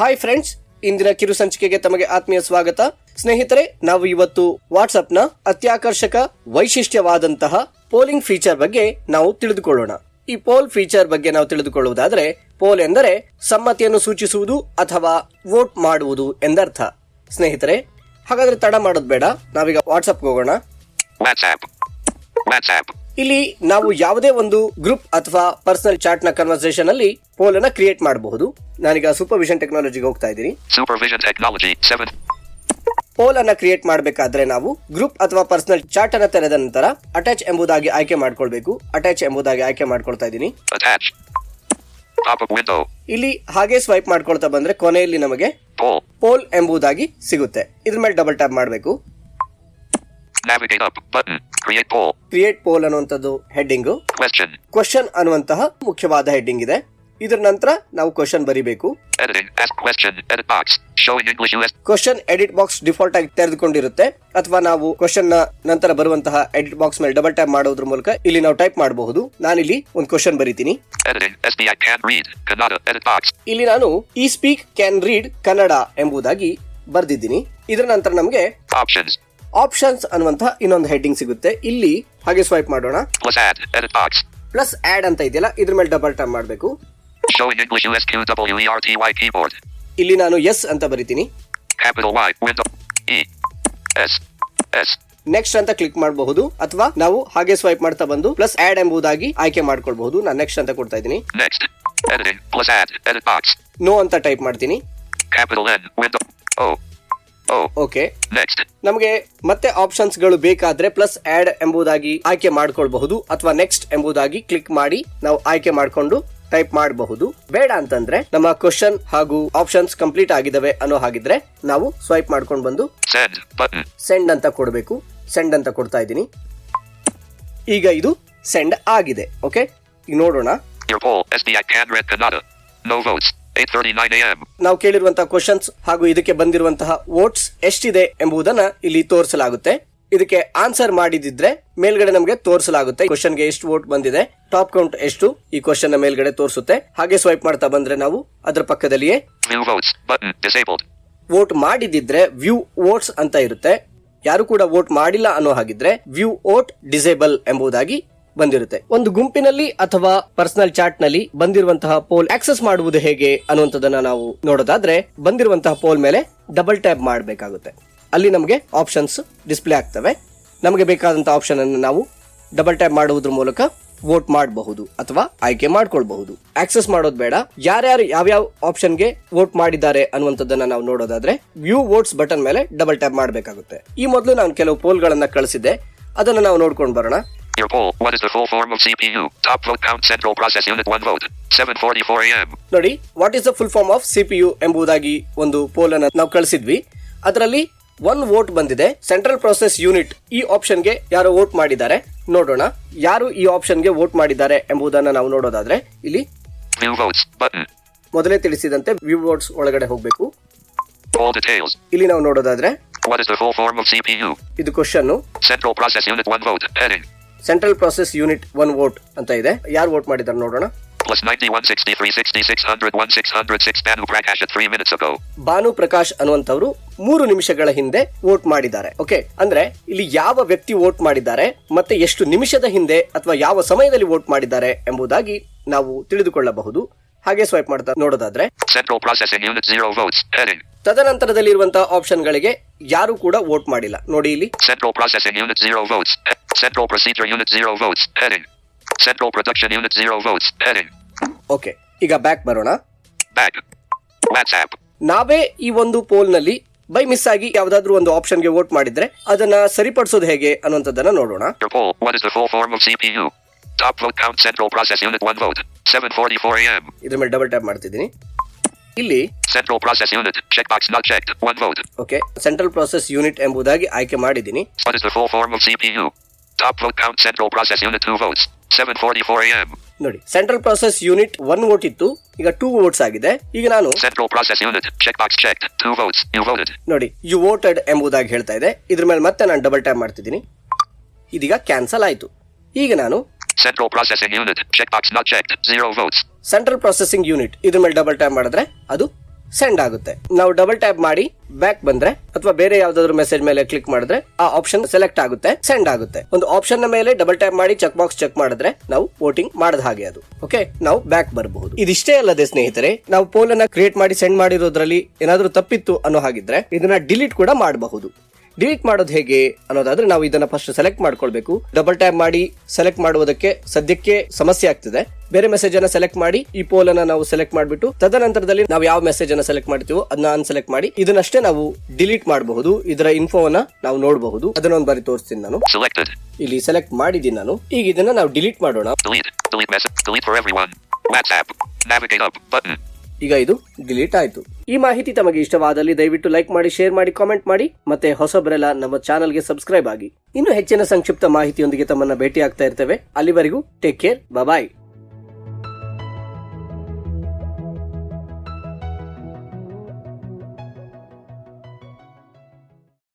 Hi friends, ಇಂದಿನ ಕಿರು ಸಂಚಿಕೆಗೆ ತಮಗೆ ಆತ್ಮೀಯ ಸ್ವಾಗತ. ಸ್ನೇಹಿತರೆ, ನಾವು ಇವತ್ತು ವಾಟ್ಸ್ಆಪ್ ನ ಅತ್ಯಾಕರ್ಷಕ ವೈಶಿಷ್ಟ್ಯವಾದಂತಹ ಪೋಲಿಂಗ್ ಫೀಚರ್ ಬಗ್ಗೆ ನಾವು ತಿಳಿದುಕೊಳ್ಳೋಣ. ಈ ಪೋಲ್ ಫೀಚರ್ ಬಗ್ಗೆ ನಾವು ತಿಳಿದುಕೊಳ್ಳುವುದಾದರೆ, ಪೋಲ್ ಎಂದರೆ ಸಮ್ಮತಿಯನ್ನು ಸೂಚಿಸುವುದು ಅಥವಾ ವೋಟ್ ಮಾಡುವುದು ಎಂದರ್ಥ. ಸ್ನೇಹಿತರೆ, ಹಾಗಾದ್ರೆ ತಡ ಮಾಡೋದು ಬೇಡ, ನಾವೀಗ ವಾಟ್ಸ್ಆಪ್ ಹೋಗೋಣ. ಇಲ್ಲಿ ನಾವು ಯಾವುದೇ ಒಂದು ಗ್ರೂಪ್ ಅಥವಾ ಪರ್ಸನಲ್ ಚಾಟ್ ನ ಕನ್ವರ್ಸೇಷನ್ ಅಲ್ಲಿ ಪೋಲ್ ಅನ್ನ ಕ್ರಿಯೇಟ್ ಮಾಡಬಹುದು. ನಾನೀಗ ಸೂಪರ್ವಿಷನ್ ಟೆಕ್ನಾಲಜಿಗೆ ಹೋಗ್ತಾ ಇದ್ದೀನಿ. ಪೋಲ್ ಅನ್ನ ಕ್ರಿಯೇಟ್ ಮಾಡಬೇಕಾದ್ರೆ ನಾವು ಗ್ರೂಪ್ ಅಥವಾ ಪರ್ಸನಲ್ ಚಾಟ್ ಅನ್ನ ತೆರೆದ ನಂತರ ಅಟ್ಯಾಚ್ ಎಂಬುದಾಗಿ ಆಯ್ಕೆ ಮಾಡ್ಕೊಳ್ಬೇಕು. ಅಟ್ಯಾಚ್ ಎಂಬುದಾಗಿ ಆಯ್ಕೆ ಮಾಡ್ಕೊಳ್ತಾ ಇದ್ದೀನಿ. ಇಲ್ಲಿ ಹಾಗೆ ಸ್ವೈಪ್ ಮಾಡ್ಕೊಳ್ತಾ ಬಂದ್ರೆ ಕೊನೆಯಲ್ಲಿ ನಮಗೆ ಪೋಲ್ ಎಂಬುದಾಗಿ ಸಿಗುತ್ತೆ. ಇದ್ರ ಮೇಲೆ ಡಬಲ್ ಟ್ಯಾಪ್ ಮಾಡಬೇಕು. ಕ್ರಿಯೇಟ್ ಪೋಲ್ ಅನ್ನುವಂಥದ್ದು ಹೆಡ್ಡಿಂಗ್. ಕ್ವೆಶ್ಚನ್ ಅನ್ನುವಂತಹ ಮುಖ್ಯವಾದ ಹೆಡ್ಡಿಂಗ್ ಇದೆ. ಇದರ ನಂತರ ನಾವು ಕ್ವೆಶ್ಚನ್ ಬರೀಬೇಕು. ಕ್ವೆಶ್ಚನ್ ಎಡಿಟ್ ಬಾಕ್ಸ್ ಡಿಫಾಲ್ಟ್ ಆಗಿ ತೆರೆದುಕೊಂಡಿರುತ್ತೆ, ಅಥವಾ ನಾವು ಕ್ವೆಶ್ಚನ್ ನ ನಂತರ ಬರುವಂತಹ ಎಡಿಟ್ ಬಾಕ್ಸ್ ಮೇಲೆ ಡಬಲ್ ಟ್ಯಾಪ್ ಮಾಡೋದ್ರ ಮೂಲಕ ಇಲ್ಲಿ ನಾವು ಟೈಪ್ ಮಾಡಬಹುದು. ನಾನಿಲ್ಲಿ ಒಂದು ಕ್ವೆಶ್ಚನ್ ಬರೀತೀನಿ. ಇಲ್ಲಿ ನಾನು ಈ ಸ್ಪೀಕ್ ಕ್ಯಾನ್ ರೀಡ್ ಕನ್ನಡ ಎಂಬುದಾಗಿ ಬರ್ದಿದ್ದೀನಿ. ಇದರ ನಂತರ ನಮಗೆ ಆಪ್ಷನ್ಸ್ ಅನ್ನುವಂತಹ ಇನ್ನೊಂದು ಹೆಡ್ಡಿಂಗ್ ಸಿಗುತ್ತೆ. ಇಲ್ಲಿ ಹಾಗೆ ಸ್ವೈಪ್ ಮಾಡೋಣ. ಪ್ಲಸ್ ಆಡ್ ಅಂತ ಇದೆಯಲ್ಲ, ಇದ್ರ ಮೇಲೆ ಡಬಲ್ ಟ್ಯಾಪ್ ಮಾಡಬೇಕು. ಇಲ್ಲಿ ನಾನು ಎಸ್ ಅಂತ ಬರೀತೀನಿ. ನೆಕ್ಸ್ಟ್ ಅಂತ ಕ್ಲಿಕ್ ಮಾಡಬಹುದು, ಅಥವಾ ನಾವು ಹಾಗೆ ಸ್ವೈಪ್ ಮಾಡ್ತಾ ಬಂದು ಪ್ಲಸ್ ಆಡ್ ಎಂಬುದಾಗಿ ಆಯ್ಕೆ ಮಾಡ್ಕೊಳ್ಬಹುದು. ನಾನು ನೆಕ್ಸ್ಟ್ ಅಂತ ಕೊಡ್ತಾ ಇದ್ದೀನಿ. ನೋ ಅಂತ ಟೈಪ್ ಮಾಡ್ತೀನಿ. ಓಕೆ, ನಮಗೆ ಮತ್ತೆ ಆಪ್ಷನ್ಸ್ ಗಳು ಬೇಕಾದ್ರೆ ಪ್ಲಸ್ ಆಡ್ ಎಂಬುದಾಗಿ ಆಯ್ಕೆ ಮಾಡ್ಕೊಳ್ಬಹುದು, ಅಥವಾ ನೆಕ್ಸ್ಟ್ ಎಂಬುದಾಗಿ ಕ್ಲಿಕ್ ಮಾಡಿ ನಾವು ಆಯ್ಕೆ ಮಾಡ್ಕೊಂಡು ಟೈಪ್ ಮಾಡಬಹುದು. ಬೇಡ ಅಂತಂದ್ರೆ ನಮ್ಮ ಕ್ವಶನ್ ಹಾಗೂ ಆಪ್ಷನ್ಸ್ ಕಂಪ್ಲೀಟ್ ಆಗಿದಾವೆ ಅನ್ನೋ ಹಾಗಿದ್ರೆ ನಾವು ಸ್ವೈಪ್ ಮಾಡ್ಕೊಂಡು ಬಂದು ಸೆಂಡ್ ಅಂತ ಕೊಡಬೇಕು. ಸೆಂಡ್ ಅಂತ ಕೊಡ್ತಾ ಇದ್ದೀನಿ. ಈಗ ಇದು ಸೆಂಡ್ ಆಗಿದೆ. ಓಕೆ, ಈಗ ನೋಡೋಣ. ನಾವು ಕೇಳಿರುವಂತಹ ಕ್ವಶನ್ಸ್ ಹಾಗೂ ಇದಕ್ಕೆ ಬಂದಿರುವಂತಹ ವೋಟ್ಸ್ ಎಷ್ಟಿದೆ ಎಂಬುದನ್ನ ಇಲ್ಲಿ ತೋರಿಸಲಾಗುತ್ತೆ. ಇದಕ್ಕೆ ಆನ್ಸರ್ ಮಾಡಿದಿದ್ರೆ ಮೇಲ್ಗಡೆ ನಮಗೆ ತೋರಿಸಲಾಗುತ್ತೆ ಕ್ವಶನ್ ಗೆ ಎಷ್ಟು ವೋಟ್ ಬಂದಿದೆ, ಟಾಪ್ ಕೌಂಟ್ ಎಷ್ಟು ಈ ಕ್ವಶನ್ ನ ಮೇಲ್ಗಡೆ ತೋರಿಸುತ್ತೆ. ಹಾಗೆ ಸ್ವೈಪ್ ಮಾಡ್ತಾ ಬಂದ್ರೆ ನಾವು ಅದರ ಪಕ್ಕದಲ್ಲಿಯೇ ವೋಟ್ ಮಾಡಿದಿದ್ರೆ ವ್ಯೂ ವೋಟ್ಸ್ ಅಂತ ಇರುತ್ತೆ. ಯಾರು ಕೂಡ ವೋಟ್ ಮಾಡಿಲ್ಲ ಅನ್ನೋ ಹಾಗಿದ್ರೆ ವ್ಯೂ ವೋಟ್ ಡಿಸೇಬಲ್ ಎಂಬುದಾಗಿ ಬಂದಿರುತ್ತೆ. ಒಂದು ಗುಂಪಿನಲ್ಲಿ ಅಥವಾ ಪರ್ಸನಲ್ ಚಾಟ್ ನಲ್ಲಿ ಬಂದಿರುವಂತಹ ಪೋಲ್ ಆಕ್ಸೆಸ್ ಮಾಡುವುದು ಹೇಗೆ ಅನ್ನುವಂಥದ್ದನ್ನ ನಾವು ನೋಡೋದಾದ್ರೆ, ಬಂದಿರುವಂತಹ ಪೋಲ್ ಮೇಲೆ ಡಬಲ್ ಟ್ಯಾಪ್ ಮಾಡಬೇಕಾಗುತ್ತೆ. ಅಲ್ಲಿ ನಮಗೆ ಆಪ್ಷನ್ಸ್ ಡಿಸ್ಪ್ಲೇ ಆಗ್ತವೆ. ನಮಗೆ ಬೇಕಾದಂತಹ ಆಪ್ಷನ್ ಅನ್ನು ನಾವು ಡಬಲ್ ಟ್ಯಾಪ್ ಮಾಡುವುದ್ರ ಮೂಲಕ ವೋಟ್ ಮಾಡಬಹುದು ಅಥವಾ ಆಯ್ಕೆ ಮಾಡ್ಕೊಳ್ಬಹುದು. ಆಕ್ಸೆಸ್ ಮಾಡೋದು ಬೇಡ. ಯಾರ್ಯಾರು ಯಾವ್ಯಾವ ಆಪ್ಷನ್ಗೆ ವೋಟ್ ಮಾಡಿದ್ದಾರೆ ಅನ್ನುವಂಥದ್ದನ್ನ ನಾವು ನೋಡೋದಾದ್ರೆ ವ್ಯೂ ವೋಟ್ಸ್ ಬಟನ್ ಮೇಲೆ ಡಬಲ್ ಟ್ಯಾಪ್ ಮಾಡಬೇಕಾಗುತ್ತೆ. ಈ ಮೊದಲು ನಾನು ಕೆಲವು ಪೋಲ್ ಗಳನ್ನ ಕಳಿಸಿದ್ದೆ, ಅದನ್ನ ನಾವು ನೋಡ್ಕೊಂಡು ಬರೋಣ. Your poll. What is the full form of CPU? Top vote count central process unit 1 vote. 7:44 AM. ನೋಡಿ, what is the full form of CPU ಎಂಬುದಾಗಿ ಒಂದು ಪೋಲ್ ಅನ್ನು ನಾವು ಕಳಿಸಿದ್ವಿ. ಅದರಲ್ಲಿ 1 ವೋಟ್ ಬಂದಿದೆ. ಸೆಂಟ್ರಲ್ ಪ್ರೊಸೆಸ್ ಯೂನಿಟ್ ಈ ಆಪ್ಷನ್ ಗೆ ಯಾರು ವೋಟ್ ಮಾಡಿದ್ದಾರೆ ನೋಡೋಣ. ಯಾರು ಈ ಆಪ್ಷನ್ ಗೆ ವೋಟ್ ಮಾಡಿದ್ದಾರೆ ಎಂಬುದನ್ನು ನಾವು ನೋಡೋದಾದ್ರೆ ಇಲ್ಲಿ View votes button. ಮೊದಲೇ ತಿಳಿಸಿದಂತೆ ವ್ಯೂ ವೋಟ್ಸ್ ಒಳಗಡೆ ಹೋಗಬೇಕು. Poll details. ಇಲ್ಲಿ ನಾವು ನೋಡೋದಾದ್ರೆ What is the full form of CPU? ಇದು question. Central process unit 1 vote. Heading. Central process unit 1 vote ಅಂತ ಇದೆ. ಯಾರು ವೋಟ್ ಮಾಡಿದ್ದಾರೆ ನೋಡೋಣ. Plus 91 63 60 601 606 Banu Prakash at 3 minutes ago. Banu Prakash ಅನ್ನುವಂಥವ್ರು 3 ನಿಮಿಷಗಳ ಹಿಂದೆ ವೋಟ್ ಮಾಡಿದ್ದಾರೆ. ಓಕೆ, ಅಂದ್ರೆ ಇಲ್ಲಿ ಯಾವ ವ್ಯಕ್ತಿ ವೋಟ್ ಮಾಡಿದ್ದಾರೆ ಮತ್ತೆ ಎಷ್ಟು ನಿಮಿಷದ ಹಿಂದೆ ಅಥವಾ ಯಾವ ಸಮಯದಲ್ಲಿ ವೋಟ್ ಮಾಡಿದ್ದಾರೆ ಎಂಬುದಾಗಿ ನಾವು ತಿಳಿದುಕೊಳ್ಳಬಹುದು. ಹಾಗೆ ಸ್ವೈಪ್ ಮಾಡ್ತಾ ನೋಡೋದಾದ್ರೆ Central processing unit 0 votes. Heading. ತದನಂತರದಲ್ಲಿರುವಂತಹ option ಗಳಿಗೆ ಯಾರು ಕೂಡ ವೋಟ್ ಮಾಡಿಲ್ಲ. ನೋಡಿ ಇಲ್ಲಿ Central processing unit 0 votes. Central procedure unit 0 votes. Heading. Central production unit 0 votes. Heading. Okay, ಈಗ ಬ್ಯಾಕ್ ಬರೋಣ. Back. WhatsApp. ನಾವೇ ಈ ಒಂದು ಪೋಲ್ ನಲ್ಲಿ ಬೈ ಮಿಸ್ ಆಗಿ ಯಾವ್ದಾದ್ರು ಒಂದು ಆಪ್ಷನ್ ಗೆ ವೋಟ್ ಮಾಡಿದ್ರೆ ಅದನ್ನ ಸರಿಪಡಿಸೋದು ಹೇಗೆ ಅನ್ನುವಂಥದ್ದನ್ನ ನೋಡೋಣ. Your poll. What is the full form of CPU? Top vote count central process unit 1 vote. 7:44 AM. ಇದ್ರ ಮೇಲೆ ಡಬಲ್ ಟ್ಯಾಪ್ ಮಾಡ್ತಿದ್ದೀನಿ. ಇಲ್ಲಿ Central process unit checkbox not checked 1 vote. Okay, central process unit ಎಂಬುದಾಗಿ ಆಯ್ಕೆ ಮಾಡಿದ್ದೀನಿ. What is the full form of CPU? Top vote count central process unit 2 votes. 7:44 AM. ನೋಡಿ, central process unit 1 vote ಇತ್ತು, ಈಗ 2 votes ಆಗಿದೆ. ಈಗ ನಾನು Central process unit checkbox checked 2 votes. You voted. ನೋಡಿ, ಯು ವೋಟೆಡ್ ಎಂಬುದಾಗಿ ಹೇಳ್ತಾ ಇದೆ. ಇದ್ರ ಮೇಲೆ ಮತ್ತೆ ನಾನು ಡಬಲ್ ಟ್ಯಾಪ್ ಮಾಡ್ತಿದ್ದೀನಿ. ಇದೀಗ ಕ್ಯಾನ್ಸಲ್ ಆಯ್ತು. ಈಗ ನಾನು Central processing unit checkbox not checked 0 votes. Central processing unit ಇದ್ರ ಮೇಲೆ ಡಬಲ್ ಟ್ಯಾಪ್ ಮಾಡಿದ್ರೆ ಅದು ಸೆಂಡ್ ಆಗುತ್ತೆ. ನಾವು ಡಬಲ್ ಟ್ಯಾಪ್ ಮಾಡಿ ಬ್ಯಾಕ್ ಬಂದ್ರೆ ಅಥವಾ ಬೇರೆ ಯಾವ್ದಾದ್ರು ಮೆಸೇಜ್ ಮೇಲೆ ಕ್ಲಿಕ್ ಮಾಡಿದ್ರೆ ಆ ಆಪ್ಷನ್ ಸೆಲೆಕ್ಟ್ ಆಗುತ್ತೆ, ಸೆಂಡ್ ಆಗುತ್ತೆ. ಒಂದು ಆಪ್ಷನ್ ನ ಮೇಲೆ ಡಬಲ್ ಟ್ಯಾಪ್ ಮಾಡಿ ಚೆಕ್ ಬಾಕ್ಸ್ ಚೆಕ್ ಮಾಡಿದ್ರೆ ನಾವು ವೋಟಿಂಗ್ ಮಾಡದ ಹಾಗೆ ಅದು. ಓಕೆ, ನಾವು ಬ್ಯಾಕ್ ಬರಬಹುದು. ಇದಿಷ್ಟೇ ಅಲ್ಲದೆ ಸ್ನೇಹಿತರೆ, ನಾವು ಪೋಲ್ ಅನ್ನ ಕ್ರಿಯೇಟ್ ಮಾಡಿ ಸೆಂಡ್ ಮಾಡಿರೋದ್ರಲ್ಲಿ ಏನಾದ್ರೂ ತಪ್ಪಿತ್ತು ಅನ್ನೋ ಹಾಗಿದ್ರೆ ಇದನ್ನ ಡಿಲೀಟ್ ಕೂಡ ಮಾಡಬಹುದು. ಡಿಲೀಟ್ ಮಾಡೋದು ಹೇಗೆ ಅನ್ನೋದಾದ್ರೆ ನಾವು ಇದನ್ನ ಫಸ್ಟ್ ಸೆಲೆಕ್ಟ್ ಮಾಡ್ಕೊಳ್ಬೇಕು. ಡಬಲ್ ಟ್ಯಾಪ್ ಮಾಡಿ ಸೆಲೆಕ್ಟ್ ಮಾಡುವುದಕ್ಕೆ ಸದ್ಯಕ್ಕೆ ಸಮಸ್ಯೆ ಆಗ್ತಿದೆ. ಬೇರೆ ಮೆಸೇಜ್ ಅನ್ನ ಸೆಲೆಕ್ಟ್ ಮಾಡಿ ಈ ಪೋಲ್ ಅನ್ನ ನಾವು ಸೆಲೆಕ್ಟ್ ಮಾಡಿಬಿಟ್ಟು ತದನಂತರದಲ್ಲಿ ನಾವು ಯಾವ ಮೆಸೇಜ್ ಅನ್ನ ಸೆಲೆಕ್ಟ್ ಮಾಡ್ತೀವೋ ಅದನ್ನ ಅನ್ಸೆಲೆಕ್ಟ್ ಮಾಡಿ ಇದನ್ನಷ್ಟೇ ನಾವು ಡಿಲೀಟ್ ಮಾಡಬಹುದು. ಇದರ ಇನ್ಫೋವನ್ನ ನಾವು ನೋಡಬಹುದು. ಅದನ್ನ ಒಂದು ಬಾರಿ ತೋರಿಸ್ತೀನಿ ನಾನು. ಇಲ್ಲಿ ಸೆಲೆಕ್ಟ್ ಮಾಡಿದ್ದೀನಿ ನಾನು. ಈಗ ಇದನ್ನ ನಾವು ಡಿಲೀಟ್ ಮಾಡೋಣ. ಈಗ ಇದು ಡಿಲೀಟ್ ಆಯ್ತು. ಈ ಮಾಹಿತಿ ತಮಗೆ ಇಷ್ಟವಾದಲ್ಲಿ ದಯವಿಟ್ಟು ಲೈಕ್ ಮಾಡಿ, ಶೇರ್ ಮಾಡಿ, ಕಾಮೆಂಟ್ ಮಾಡಿ, ಮತ್ತೆ ಹೊಸಬರೆಲ್ಲ ನಮ್ಮ ಚಾನಲ್ಗೆ ಸಬ್ಸ್ಕ್ರೈಬ್ ಆಗಿ. ಇನ್ನು ಹೆಚ್ಚಿನ ಸಂಕ್ಷಿಪ್ತ ಮಾಹಿತಿಯೊಂದಿಗೆ ತಮ್ಮನ್ನ ಭೇಟಿ ಆಗ್ತಾ ಇರ್ತೇವೆ. ಅಲ್ಲಿವರೆಗೂ ಟೇಕ್ ಕೇರ್, ಬಾಯ್.